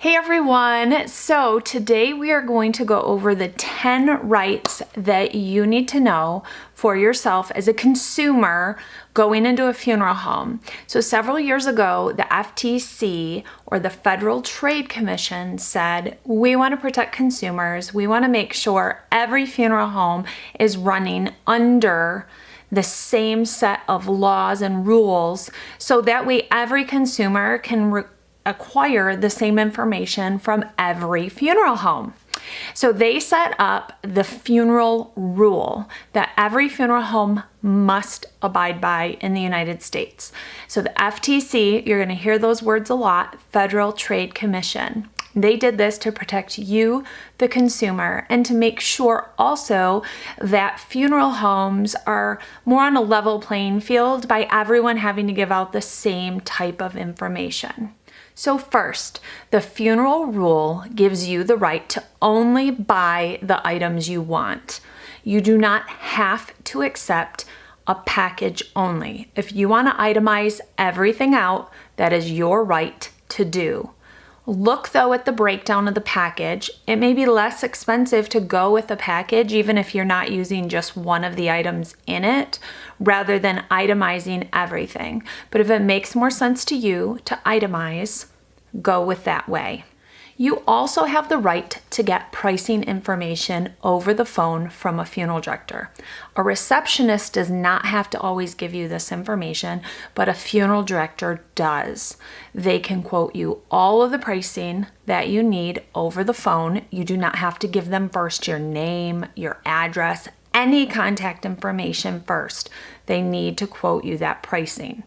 Hey everyone! So today we are going to go over the 10 rights that you need to know for yourself as a consumer going into a funeral home. So several years ago, the FTC, or the Federal Trade Commission, said we want to protect consumers. We want to make sure every funeral home is running under the same set of laws and rules, so that way every consumer can acquire the same information from every funeral home. So they set up the funeral rule that every funeral home must abide by in the United States. So the FTC, you're going to hear those words a lot, Federal Trade Commission. They did this to protect you, the consumer, and to make sure also that funeral homes are more on a level playing field by everyone having to give out the same type of information. So first, the funeral rule gives you the right to only buy the items you want. You do not have to accept a package only. If you want to itemize everything out, that is your right to do. Look though at the breakdown of the package. It may be less expensive to go with a package even if you're not using just one of the items in it, rather than itemizing everything. But if it makes more sense to you to itemize, go with that way. You also have the right to get pricing information over the phone from a funeral director. A receptionist does not have to always give you this information, but a funeral director does. They can quote you all of the pricing that you need over the phone. You do not have to give them first your name, your address, any contact information first. They need to quote you that pricing.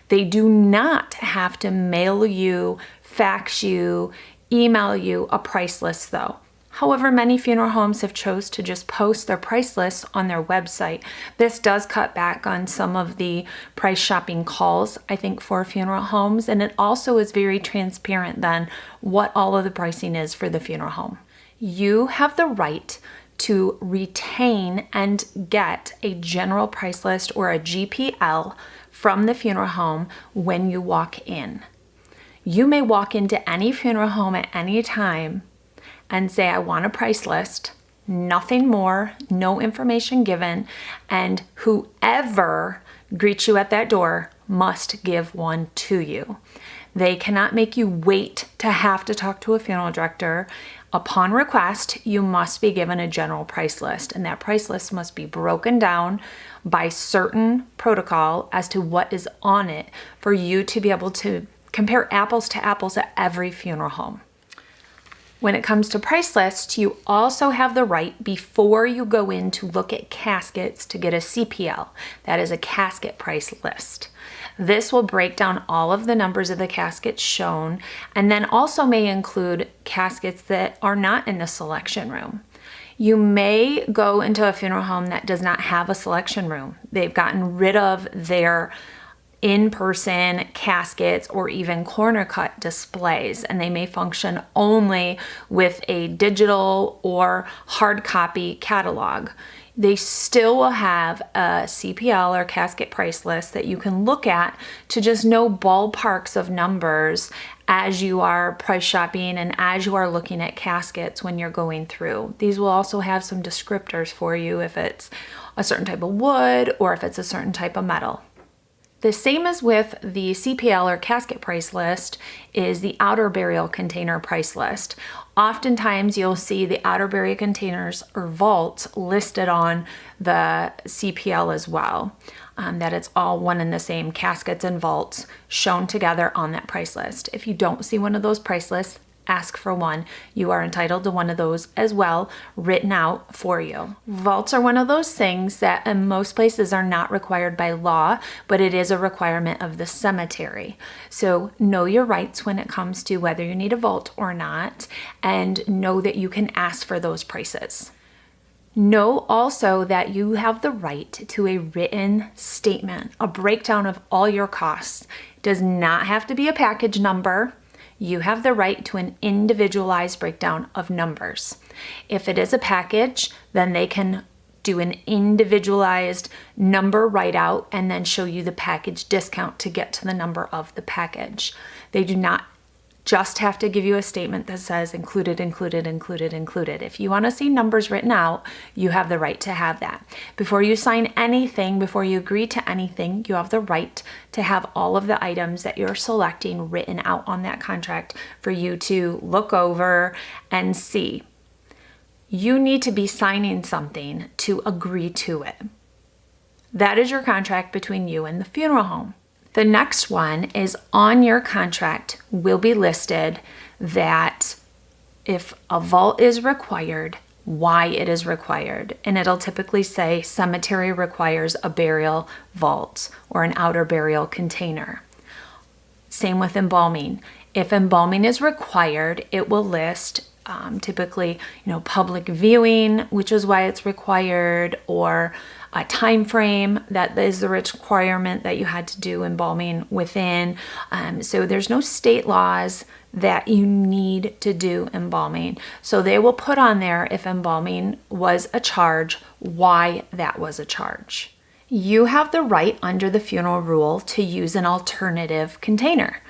They do not have to mail you, fax you, email you a price list though. However, many funeral homes have chose to just post their price lists on their website. This does cut back on some of the price shopping calls, I think, for funeral homes, and it also is very transparent then what all of the pricing is for the funeral home. You have the right to retain and get a general price list or a GPL from the funeral home when you walk in. You may walk into any funeral home at any time and say, I want a price list, nothing more, no information given, and whoever greets you at that door must give one to you. They cannot make you wait to have to talk to a funeral director. Upon request, you must be given a general price list, and that price list must be broken down by certain protocol as to what is on it for you to be able to compare apples to apples at every funeral home. When it comes to price lists, you also have the right before you go in to look at caskets to get a CPL. That is a casket price list. This will break down all of the numbers of the caskets shown, and then also may include caskets that are not in the selection room. You may go into a funeral home that does not have a selection room. They've gotten rid of their in-person caskets or even corner cut displays, and they may function only with a digital or hard copy catalog. They still will have a CPL or casket price list that you can look at to just know ballparks of numbers as you are price shopping and as you are looking at caskets when you're going through. These will also have some descriptors for you if it's a certain type of wood or if it's a certain type of metal. The same as with the CPL or casket price list is the outer burial container price list. Oftentimes you'll see the outer burial containers or vaults listed on the CPL as well. That it's all one and the same, caskets and vaults shown together on that price list. If you don't see one of those price lists, ask for one. You are entitled to one of those as well, written out for you. Vaults are one of those things that in most places are not required by law, but it is a requirement of the cemetery. So know your rights when it comes to whether you need a vault or not, and know that you can ask for those prices. Know also that you have the right to a written statement, a breakdown of all your costs. It does not have to be a package number. You have the right to an individualized breakdown of numbers. If it is a package, then they can do an individualized number write out and then show you the package discount to get to the number of the package. They do not just have to give you a statement that says included, included, included, included. If you want to see numbers written out, you have the right to have that. Before you sign anything, before you agree to anything, you have the right to have all of the items that you're selecting written out on that contract for you to look over and see. You need to be signing something to agree to it. That is your contract between you and the funeral home. The next one is on your contract will be listed that if a vault is required, why it is required. And it'll typically say cemetery requires a burial vault or an outer burial container. Same with embalming. If embalming is required, it will list typically, public viewing, which is why it's required, or a time frame that is the requirement that you had to do embalming within. So there's no state laws that you need to do embalming. So they will put on there if embalming was a charge, why that was a charge. You have the right under the funeral rule to use an alternative container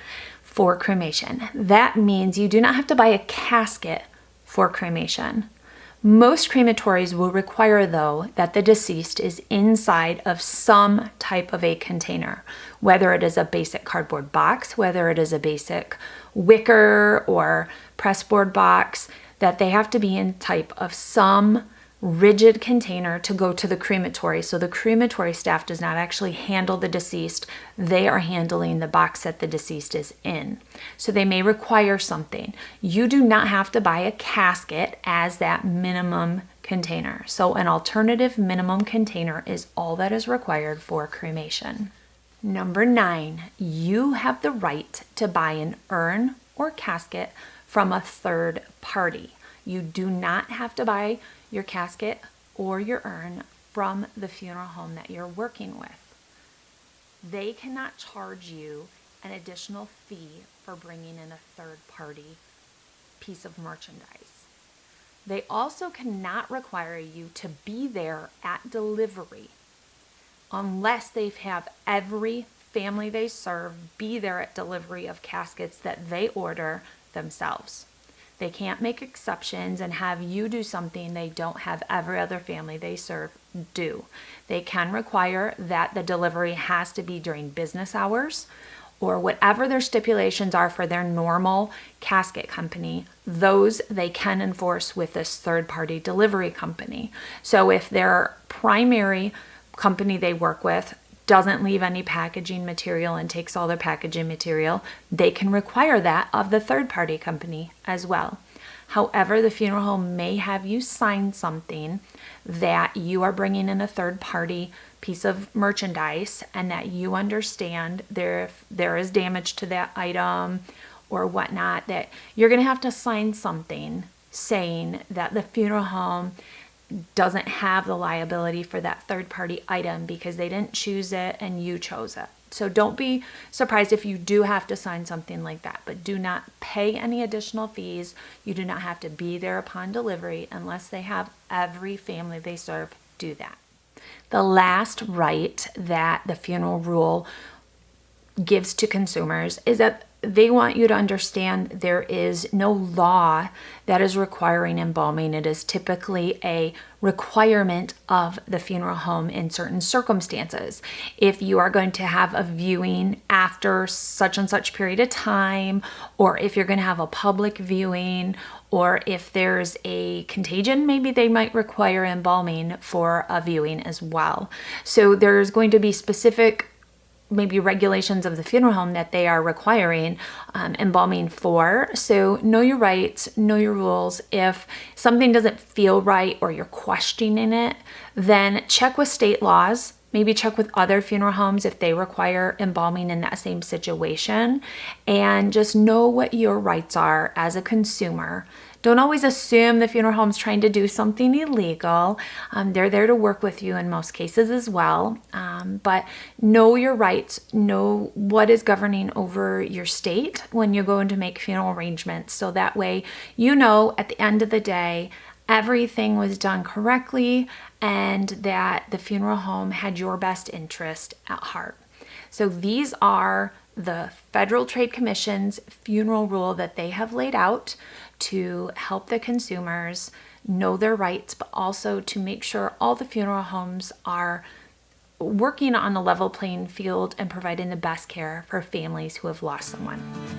for cremation. That means you do not have to buy a casket for cremation. Most crematories will require, though, that the deceased is inside of some type of a container, whether it is a basic cardboard box, whether it is a basic wicker or pressboard box, that they have to be in type of some rigid container to go to the crematory. So the crematory staff does not actually handle the deceased. They are handling the box that the deceased is in. So they may require something. You do not have to buy a casket as that minimum container. So an alternative minimum container is all that is required for cremation. Number 9, you have the right to buy an urn or casket from a third party. You do not have to buy your casket or your urn from the funeral home that you're working with. They cannot charge you an additional fee for bringing in a third party piece of merchandise. They also cannot require you to be there at delivery unless they have every family they serve be there at delivery of caskets that they order themselves. They can't make exceptions and have you do something they don't have every other family they serve do. They can require that the delivery has to be during business hours or whatever their stipulations are for their normal casket company. Those they can enforce with this third-party delivery company. So if their primary company they work with doesn't leave any packaging material and takes all their packaging material, they can require that of the third-party company as well. However, the funeral home may have you sign something that you are bringing in a third-party piece of merchandise and that you understand if there is damage to that item or whatnot, that you're going to have to sign something saying that the funeral home doesn't have the liability for that third-party item because they didn't choose it and you chose it. So don't be surprised if you do have to sign something like that, but do not pay any additional fees. You do not have to be there upon delivery unless they have every family they serve do that. The last right that the funeral rule gives to consumers is that they want you to understand there is no law that is requiring embalming. It is typically a requirement of the funeral home in certain circumstances. If you are going to have a viewing after such and such period of time, or if you're going to have a public viewing, or if there's a contagion, maybe they might require embalming for a viewing as well. So there's going to be specific maybe regulations of the funeral home that they are requiring embalming for. So know your rights, know your rules. If something doesn't feel right or you're questioning it, then check with state laws. Maybe check with other funeral homes if they require embalming in that same situation, and just know what your rights are as a consumer. Don't always assume the funeral home's trying to do something illegal. They're there to work with you in most cases as well. But know your rights, know what is governing over your state when you're going to make funeral arrangements. So that way, you know, at the end of the day, everything was done correctly and that the funeral home had your best interest at heart. So these are the Federal Trade Commission's funeral rule that they have laid out to help the consumers know their rights, but also to make sure all the funeral homes are working on a level playing field and providing the best care for families who have lost someone.